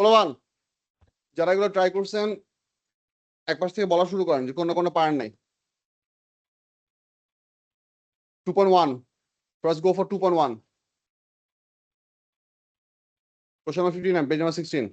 বলবান যারা এগুলো ট্রাই করছেন এক পাশ থেকে বলা শুরু করেন যে কোনো পারেন নাই 2.1 first go for 2.1 question number 59 page number 16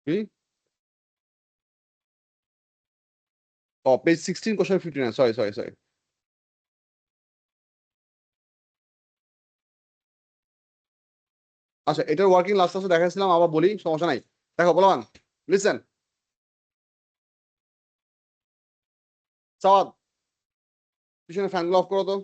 কি page 16 question 59 sorry আচ্ছা এটার ওয়ার্কিং লাস্ট ক্লাসে দেখাইছিলাম আবার বলি সমস্যা নাই দেখো বলবান লিসেন সাওয়াদ পিছনে ফ্যানগুলো অফ করো তো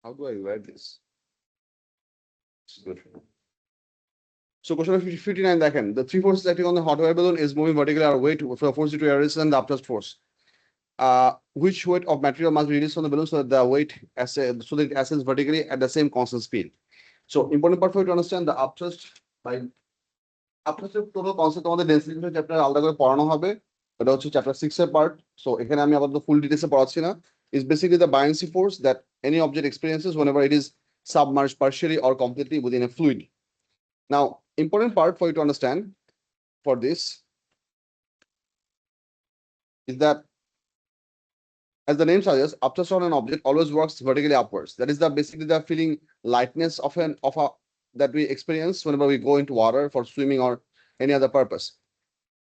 how do I write this good so question number 59 দেখেন the three forces acting on the hot air balloon is moving vertically or weight for force due to air resistance and the upthrust force which weight of material must be released from the balloon so that the weight so that it ascends vertically at the same constant speed. So important part for you to understand the upthrust by upthrust total concept আমাদের density chapter আলাদা করে পড়ানো হবে এটা হচ্ছে chapter 6 এর part so এখানে আমি আপাতত ফুল ডিটেইলসে পড়াচ্ছি না is basically the buoyancy force that any object experiences whenever it is submerged partially or completely within a fluid. Now important part for you to understand for this is that as the name suggests, upthrust on an object always works vertically upwards. That is basically the feeling lightness of a that we experience whenever we go into water for swimming or any other purpose.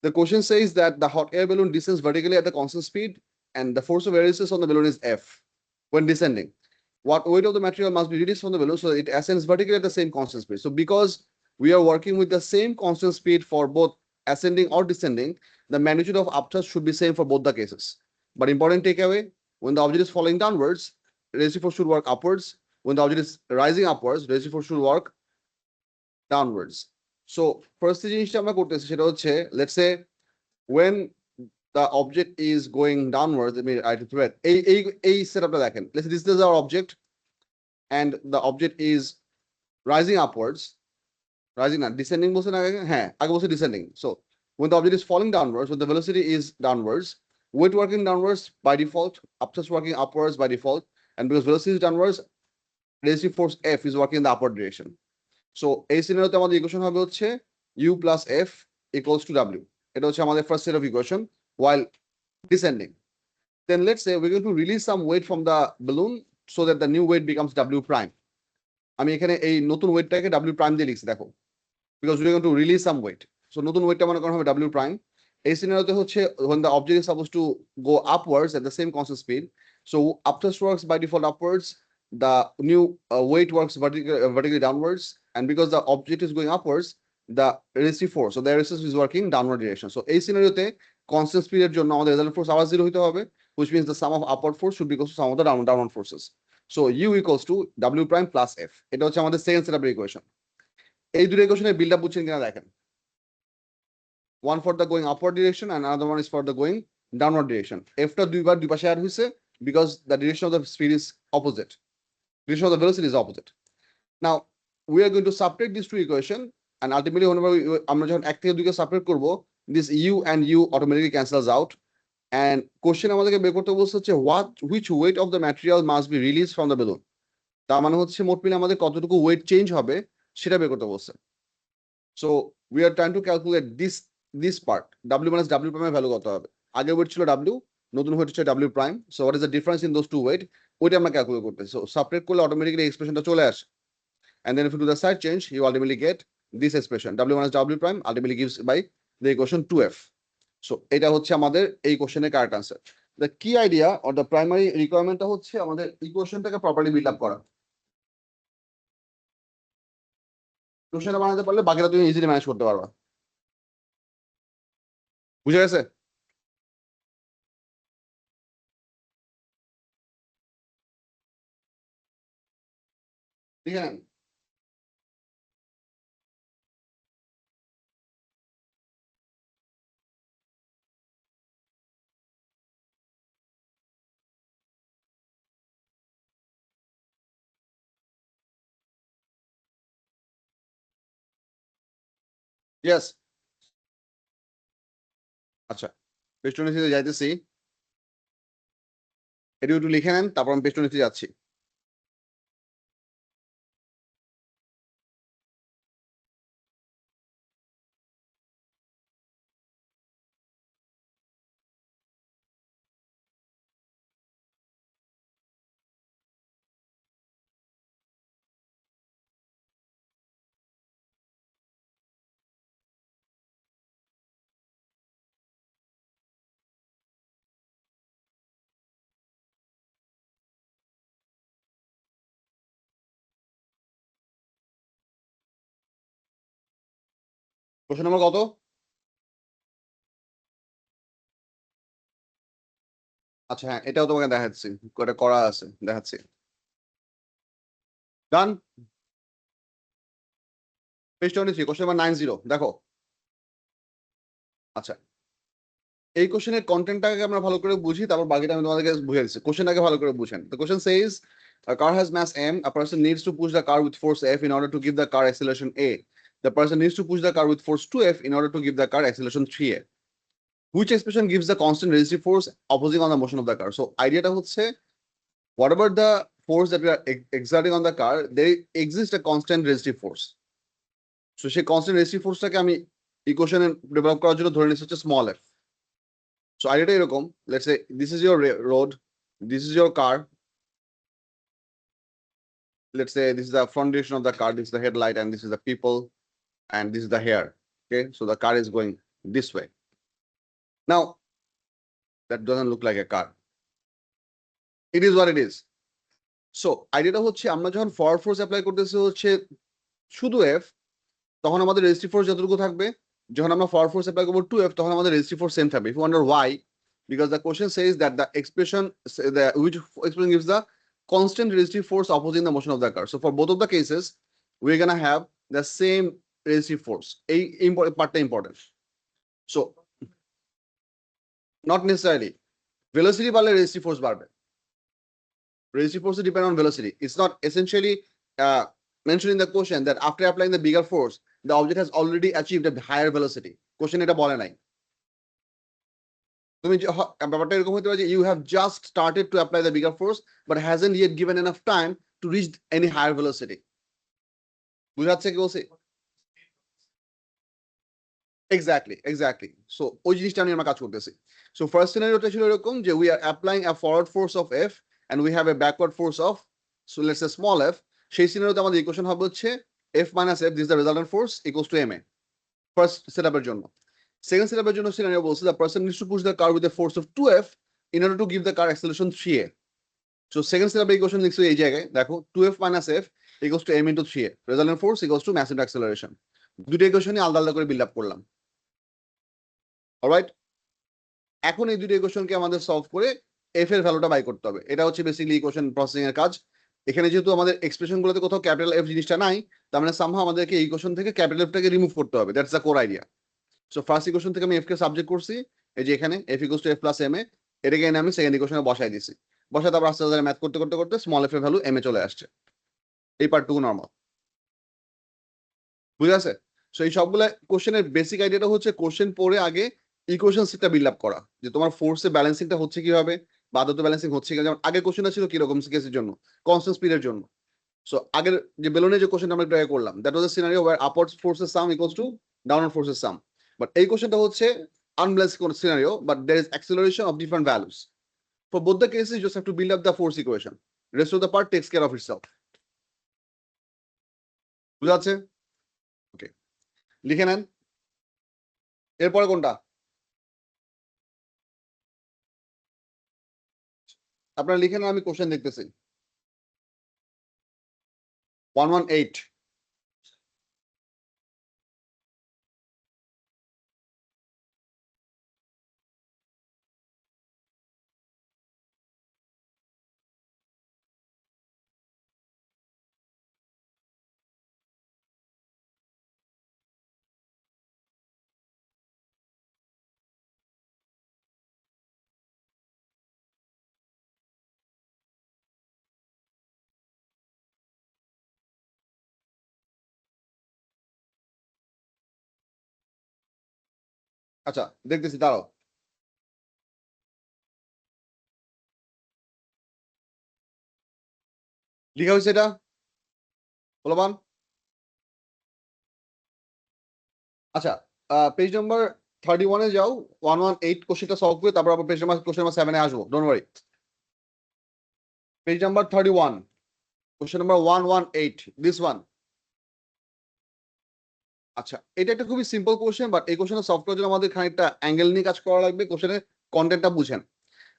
The question says that the hot air balloon descends vertically at the constant speed, and the force of air resistance on the balloon is F when descending. What weight of the material must be released from the balloon so that it ascends vertically at the same constant speed? So because we are working with the same constant speed for both ascending or descending, the magnitude of upthrust should be same for both the cases. But important takeaway, when the object is falling downwards, resistance force should work upwards. When the object is rising upwards, resistance force should work downwards. So first জিনিসটা আমরা করতেছি সেটা হচ্ছে let's say when the object is going downwards, let me write it thread. A setupটা দেখেন. Let's say this is our object and the object is rising upwards. Rising not descending বলছে না হ্যাঁ আগে বলছে descending. So when the object is falling downwards, when the velocity is downwards, weight working downwards by default, upthrust working upwards by default, and because velocity is downwards, resistive force F is working in the upward direction. So এই সিনারিওতে আমাদের equation হবে হচ্ছে U plus F equals to W. এটা হচ্ছে আমাদের first set of equation while descending. Then let's say we're going to release some weight from the balloon so that the new weight becomes W prime. আমি এখানে এই নতুন ওয়েটটাকে W prime দিয়ে লিখছি দেখো because we're going to release some weight. So নতুন ওয়েটটা মনে করা হবে W prime. এই সিনারিওতে হচ্ছে when the object is supposed to go upwards at the same constant speed. So upthrust works by default upwards. The new weight works vertically downwards, and because the object is going upwards, the resistive force, so the resistance is working downward direction. So এই সিনারিওতে constant speed এর জন্য আমাদের resultant force আবার 0 হইতে হবে, which means the sum of upward force should be equal to sum of the downward forces. So U equals to W prime plus F. এটা হচ্ছে আমাদের সেকেন্ড সেট অফ ইকুয়েশন। এই দুটো ইকুয়েশনের বিল্ড আপ বুঝছেন কিনা দেখেন। One for the going upward direction and another one is for the going downward direction. F টা দুইবার দুই পাশে অ্যাড হইছে because the direction of the speed is opposite. Direction of the velocity is opposite. Now we are going to subtract these two equation and ultimately whenever আমরা যখন এক থেকে দুইকে সাবট্রাক্ট করব this U and U automatically cancels out and question আমাদেরকে বের করতে বলছে হচ্ছে which weight of the material must be released from the balloon. তার মানে হচ্ছে মোট মিলে আমাদের কতটুকু ওয়েট চেঞ্জ হবে সেটা বের করতে বলছে। So we are trying to calculate this part W minus W prime এর ভ্যালু কত হবে। আগে ওয়েট ছিল W, নতুন ওয়েট হচ্ছে W prime. So what is the difference in those two weight? ওইটা আমরা ক্যালকুলেট করতেছি। So সাবট্রাক্ট করলে অটোমেটিক্যালি এক্সপ্রেশনটা চলে আসে। And then if you do the side change, you ultimately get this expression W minus W prime ultimately gives by the equation 2F. So এটা হচ্ছে আমাদের এই কোশ্চেনের correct answer. The key idea or the primary requirement হচ্ছে আমাদের ইকুয়েশনটাকে properly build up করা। কোশ্চেনটা বানাতে পারলে বাকিটা তুমি ইজিলি ম্যানেজ করতে পারবা। বুঝে গেছে? ঠিক আছে। ইয়েস। আচ্ছা, পেজ 23 যাইতেছি। এটি একটু লিখে নেন, তারপর আমি পেজ 23 যাচ্ছি। কোশ্চেন নম্বর কত? আচ্ছা হ্যাঁ, এটাও তোমাকে দেখাচ্ছি, এটা করা আছে, দেখাচ্ছি। ডান। পেজ 23, কোশ্চেন নাম্বার 90, দেখো। আচ্ছা, এই কোশ্চেনের কন্টেন্টটাকে আমরা ভালো করে বুঝি, তারপর বাকিটা আমি তোমাদেরকে বুঝে দিচ্ছি। কোশ্চেনটাকে ভালো করে বুঝেন। The question says a car has mass m, a person needs to push the car with force F in order to give the car acceleration A. The person needs to push the car with force 2F in order to give the car acceleration 3A. Which expression gives the constant resistive force opposing on the motion of the car? So আইডিয়াটা হচ্ছে, whatever the force that we are exerting on the car, there exists a constant resistive force. So সেই constant resistive forceটাকে আমি ইকুয়েশনে develop করার জন্য ধরে নিচ্ছি হচ্ছে স্মল f. So আইডিয়াটা এরকম, let's say this is your road, this is your car. Let's say this is the front direction of the car, this is the headlight, and this is the people, and this is the hair. Okay, so the car is going this way. Now that doesn't look like a car. It is what it is. So আইডিয়াটা হচ্ছে, আমরা যখন forward force apply করতেছি হচ্ছে শুধু F, তখন আমাদের resistive force যতটুকু থাকবে। যখন আমরা ফরওয়ার্ড ফোর্স অ্যাপ্লাই করবো 2F, তখন আমাদের রেজিস্টিভ ফোর্স সেম থাকবে। If you wonder why, because the question says that the expression, which expression gives the constant resistive force opposing the motion of the car. So for both of the cases, we're gonna have the same resistive force. এই পার্টটা important. So not necessarily, velocity বাড়লে resistive force বাড়বে। Resistive force depend on velocity. It's not essentially mentioned in the question that after applying the bigger force, the object has already achieved a higher velocity. Question এটা বলে নাই। তুমি ব্যাপারটা এরকম হতে পারে যে you have just started to apply the bigger force but hasn't yet given enough time to reach any higher velocity. বুঝাচ্ছে কি বলছি? Exactly. So ওই জিনিসটা নিয়ে আমরা কাজ করতেছি। So first scenarioটা ছিল এরকম যে we are applying a forward force of F and we have a backward force of, so let's say small f. সেই সিনারিওতে আমাদের ইকুয়েশন হবে হচ্ছে F minus F, this is the resultant force, equals to ma. First সেটআপের জন্য। Second সেটআপের জন্য scenario বলছে the person needs to push the car with a force of 2F in order to give the car acceleration 3A. So second সেটআপের equation লিখছো এই জায়গায়, দেখো 2F minus F equals to m into 3A, resultant force equals to mass into acceleration. দুটো ইকুয়েশনই আলাদা আলাদা করে build up করলাম। অলরাইট, এখন এই দুটো ইকুয়েশনকে আমাদের সলভ করে এফ এর ভ্যালুটা বাই করতে হবে। এটা হচ্ছে বেসিক্যালি ইকুয়েশন প্রসেসিং এর কাজ। এখানে যেহেতু আমাদের এক্সপ্রেশন গুলোতে কোথাও ক্যাপিটাল এফ জিনিসটা নাই, তার মানে সামহাও আমাদেরকে এই ইকুয়েশন থেকে ক্যাপিটাল এফটাকে রিমুভ করতে হবে। That's the core idea. So first equation থেকে আমি এফ কে সাবজেক্ট করছি, এই যে এখানে F equals to F plus M A, এটাকে এনে আমি সেকেন্ড ইকুয়েশনে বসাই দিছি। বসায় তারপর আস্তে আস্তে ম্যাথ করতে করতে করতে স্মল এফ এর ভ্যালু এম এ চলে আসছে। এই পার্টটুকু নর্মাল, বুঝে আছে? সো এই সবগুলো কোশ্চেনের বেসিক আইডিয়াটা হচ্ছে কোশ্চেন পড়ে আগে ইকুয়েশন সেটটা বিল্ড আপ করা, যে তোমার ফোর্সে ব্যালেন্সিংটা হচ্ছে কিভাবে, বা আদতে ব্যালেন্সিং হচ্ছে কিনা। যেমন আগের কোশ্চেনটা ছিল কিরকম কেসের জন্য, কনস্ট্যান্ট স্পিডের জন্য। সো আগের যে বেলুনের যে কোশ্চেনটা আমরা ট্রাই করলাম, that was a scenario where upward forces sum equals to downward forces sum. But এই কোশ্চেনটা হচ্ছে unbalanced scenario, but there is acceleration of different values. For both the cases, you just have to build up the force equation. Rest of the part takes care of itself. বুঝা যাচ্ছে? ওকে, লিখে নেন। এরপরে কোনটা? আপনারা লিখে নেন, আমি কোশ্চেন দেখতেছি। 118। আচ্ছা দেখতেছি, দাঁড়াও। লিখা হয়েছে এটা, বলবান। আচ্ছা, পেজ নাম্বার 31-এ যাও, 118 কোশ্চেনটা সলভ করে তারপর আবার পেজ নাম্বার কোশ্চেন নাম্বার 7-এ আসবো, don't worry. Page number 31, question number 118, this one. আচ্ছা, এটা একটা খুবই সিম্পল কোশ্চেন, বাট এই কোশ্চেনটা সলভ করার জন্য আমাদের খানিকটা অ্যাঙ্গেল নিয়ে কাজ করা লাগবে। কোশ্চেনের কন্টেন্টটা বুঝেন।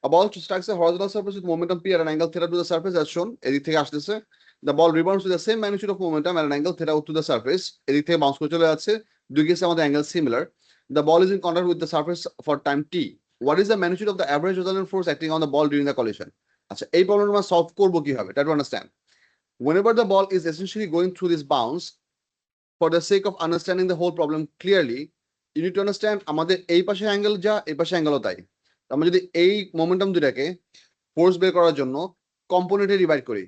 A ball strikes a horizontal surface with momentum p at an angle theta to the surface as shown. এদিক থেকে আসতেছে। The ball rebounds with the same magnitude of momentum at an angle theta to the surface. এদিক থেকে bounce করে চলে যাচ্ছে। দুই কেসে আমাদের angle similar. The ball is in contact with the surface for time t. What is the magnitude of the average resultant force acting on the ball during the collision? আচ্ছা, এই প্রবলেমটা আমরা সলভ করবো কিভাবে? Try to understand. Whenever the ball is essentially going through this bounce, for the sake of understanding the whole problem clearly, you need to understand আমাদের এই পাশে angle যা, এই পাশে অ্যাঙ্গেলও তাই। আমরা যদি এই মোমেন্টাম দুটাকে ফোর্স বের করার জন্য কম্পোনেন্টে ডিভাইড করি,